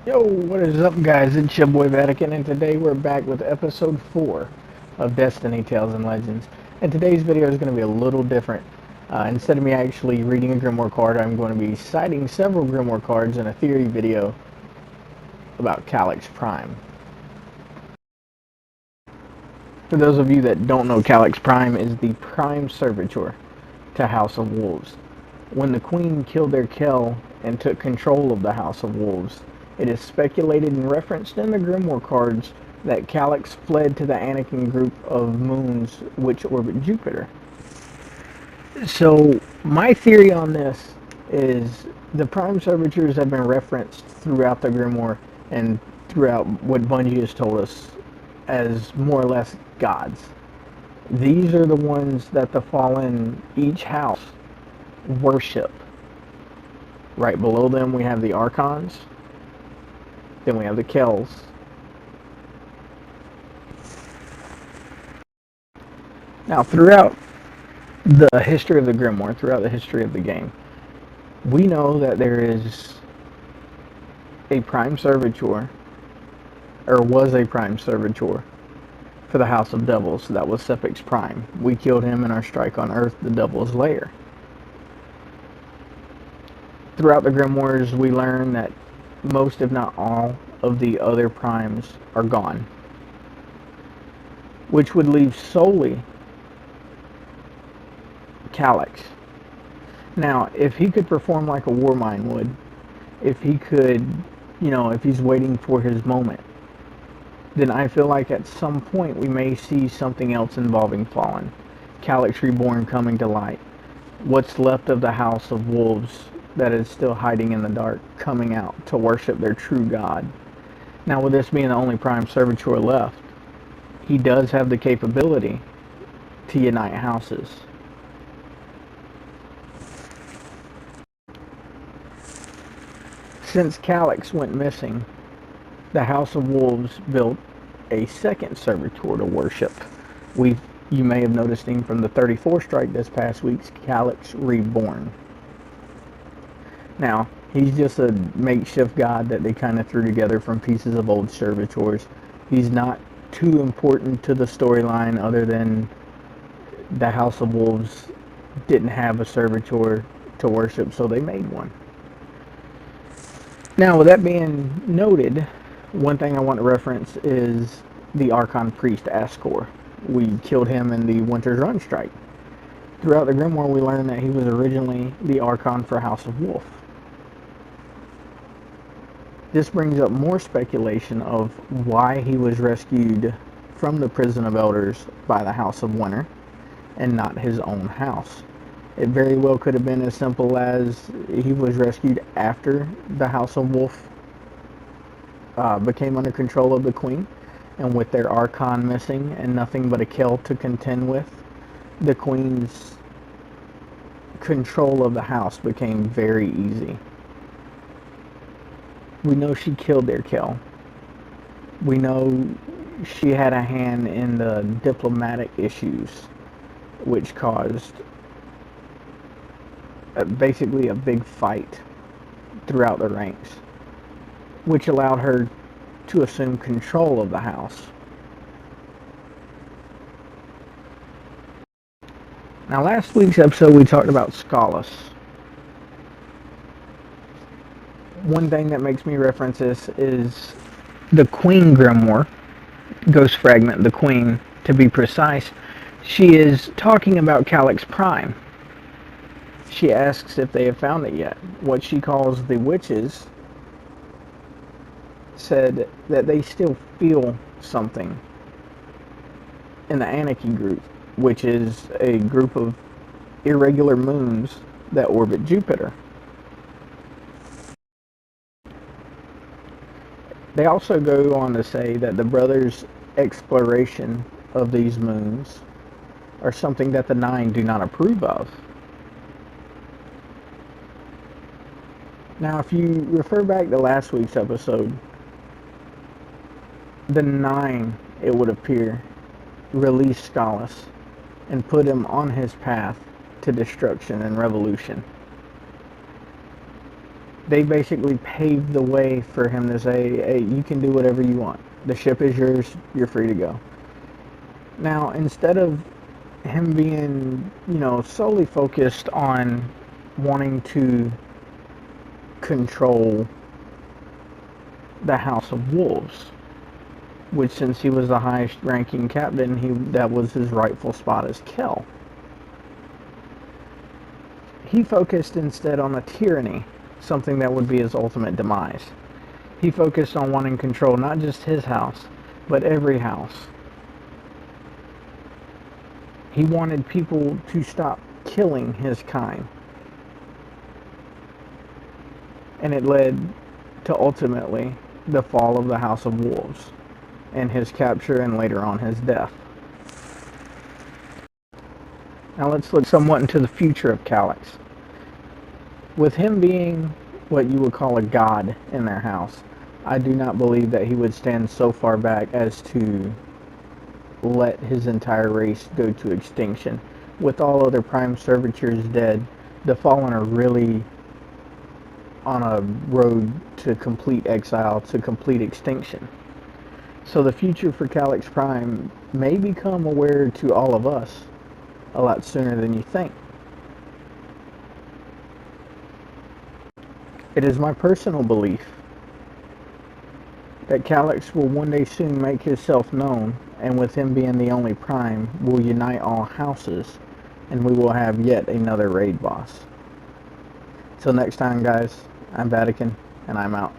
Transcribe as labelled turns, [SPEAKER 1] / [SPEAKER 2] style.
[SPEAKER 1] Yo, what is up, guys? It's your boy Vatican, and today we're back with episode 4 of Destiny Tales and Legends. And today's video is going to be a little different. Instead of me actually reading a Grimoire card, I'm going to be citing several Grimoire cards in a theory video about Kaliks Prime. For those of you that don't know, Kaliks Prime is the prime servitor to House of Wolves. When the Queen killed their Kel and took control of the House of Wolves, it is speculated and referenced in the Grimoire cards that Kaliks fled to the Anakin group of moons which orbit Jupiter. So my theory on this is the Prime Servitors have been referenced throughout the Grimoire and throughout what Bungie has told us as more or less gods. These are the ones that the Fallen, each house, worship. Right below them we have the Archons, then we have the Kels. Now throughout the history of the Grimoire, throughout the history of the game, we know that there is a Prime Servitor, or was a Prime Servitor, for the House of Devils. That was Sephix Prime. We killed him in our strike on Earth, the Devil's Lair. Throughout the Grimoires, we learn that most, if not all, of the other primes are gone, which would leave solely Kaliks. Now, if he could perform like a Warmind would, if he could, if he's waiting for his moment, then I feel like at some point we may see something else involving Fallen. Kaliks Reborn coming to light. What's left of the House of Wolves that is still hiding in the dark coming out to worship their true god. Now, with this being the only Prime Servitor left, he does have the capability to unite houses. Since Kaliks went missing, the House of Wolves built a second Servitor to worship. You may have noticed him from the 34 strike this past week's Kaliks Reborn. Now, he's just a makeshift god that they kind of threw together from pieces of old servitors. He's not too important to the storyline other than the House of Wolves didn't have a servitor to worship, so they made one. Now, with that being noted, one thing I want to reference is the Archon Priest Ascor. We killed him in the Winter's Run strike. Throughout the Grimoire, we learned that he was originally the Archon for House of Wolf. This brings up more speculation of why he was rescued from the Prison of Elders by the House of Winter and not his own house. It very well could have been as simple as he was rescued after the House of Wolf became under control of the Queen, and with their Archon missing and nothing but a Kel to contend with, the Queen's control of the house became very easy. We know she killed their Kel. We know she had a hand in the diplomatic issues, which caused basically a big fight throughout the ranks, which allowed her to assume control of the house. Now, last week's episode we talked about Skalis. One thing that makes me reference this is the Queen Grimoire, Ghost Fragment, the Queen, to be precise. She is talking about Kaliks Prime. She asks if they have found it yet. What she calls the witches said that they still feel something in the Anakin group, which is a group of irregular moons that orbit Jupiter. They also go on to say that the brothers' exploration of these moons are something that the Nine do not approve of. Now, if you refer back to last week's episode, the Nine, it would appear, released Skalis and put him on his path to destruction and revolution. They basically paved the way for him to say, hey, you can do whatever you want. The ship is yours. You're free to go. Now, instead of him being, solely focused on wanting to control the House of Wolves, which since he was the highest ranking captain, that was his rightful spot as Kel. He focused instead on the tyranny, something that would be his ultimate demise. He focused on wanting control not just his house, but every house. He wanted people to stop killing his kind. And it led to ultimately the fall of the House of Wolves, and his capture and later on his death. Now let's look somewhat into the future of Calix. With him being what you would call a god in their house, I do not believe that he would stand so far back as to let his entire race go to extinction. With all other prime servitors dead, the Fallen are really on a road to complete exile, to complete extinction. So the future for Kaliks Prime may become aware to all of us a lot sooner than you think. It is my personal belief that Kaliks will one day soon make himself known, and with him being the only Prime, will unite all houses, and we will have yet another raid boss. Till next time, guys, I'm Vatican, and I'm out.